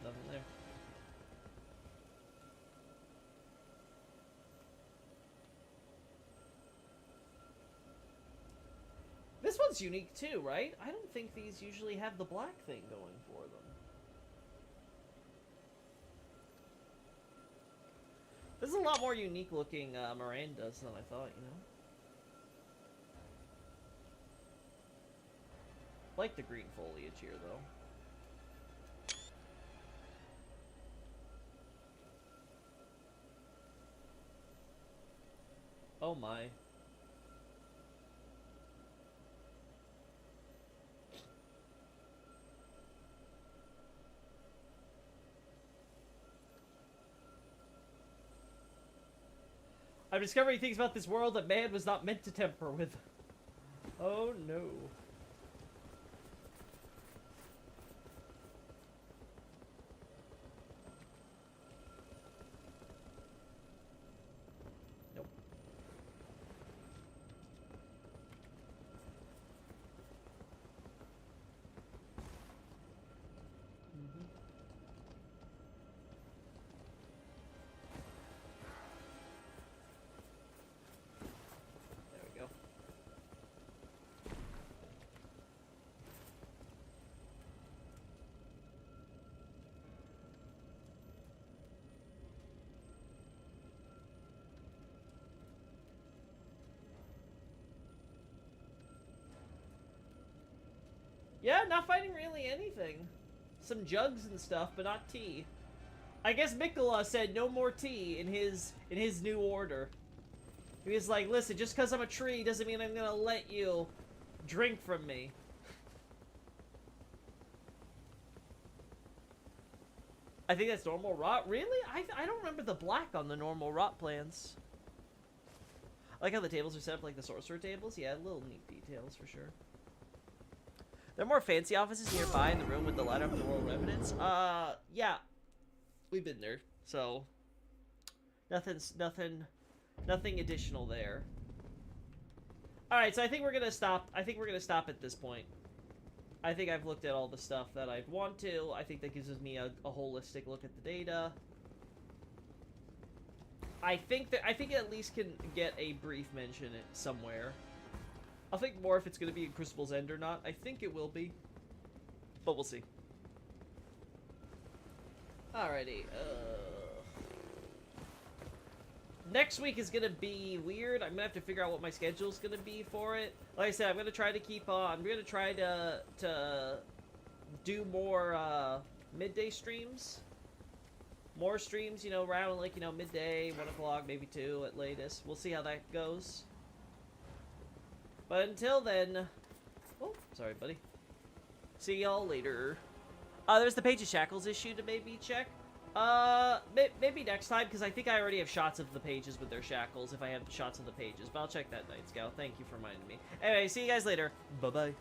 A: Nothing there. This one's unique too, right? I don't think these usually have the black thing going for them. This is a lot more unique looking Mirandas than I thought, you know? Like the green foliage here, though. Oh my. I'm discovering things about this world that man was not meant to temper with. Oh no. Nope. There we go. Yeah, not finding really anything. Some jugs and stuff, but not tea. I guess Mikola said no more tea in his new order. He was like, listen, just because I'm a tree doesn't mean I'm gonna let you drink from me. I think that's normal rot. Really? I don't remember the black on the normal rot plans. I like how the tables are set up like the sorcerer tables. Yeah, little neat details for sure. There are more fancy offices nearby in the room with the light up the royal remnants. Yeah. We've been there, so nothing additional there. Alright, so I think we're gonna stop. I think we're gonna stop at this point. I think I've looked at all the stuff that I'd want to. I think that gives me a holistic look at the data. I think it at least can get a brief mention somewhere. I'll think more if it's going to be in Crucible's End or not. I think it will be, but we'll see. Alrighty. Next week is going to be weird. I'm going to have to figure out what my schedule is going to be for it. Like I said, I'm going to try to keep on. I'm going to try to do more midday streams. More streams, you know, around like, you know, midday, 1 o'clock, maybe 2 at latest. We'll see how that goes. But until then... Oh, sorry, buddy. See y'all later. There's the Page of Shackles issue to maybe check. Maybe next time, because I think I already have shots of the pages with their shackles, if I have shots of the pages. But I'll check that, Night Scout. Thank you for reminding me. Anyway, see you guys later. Bye-bye.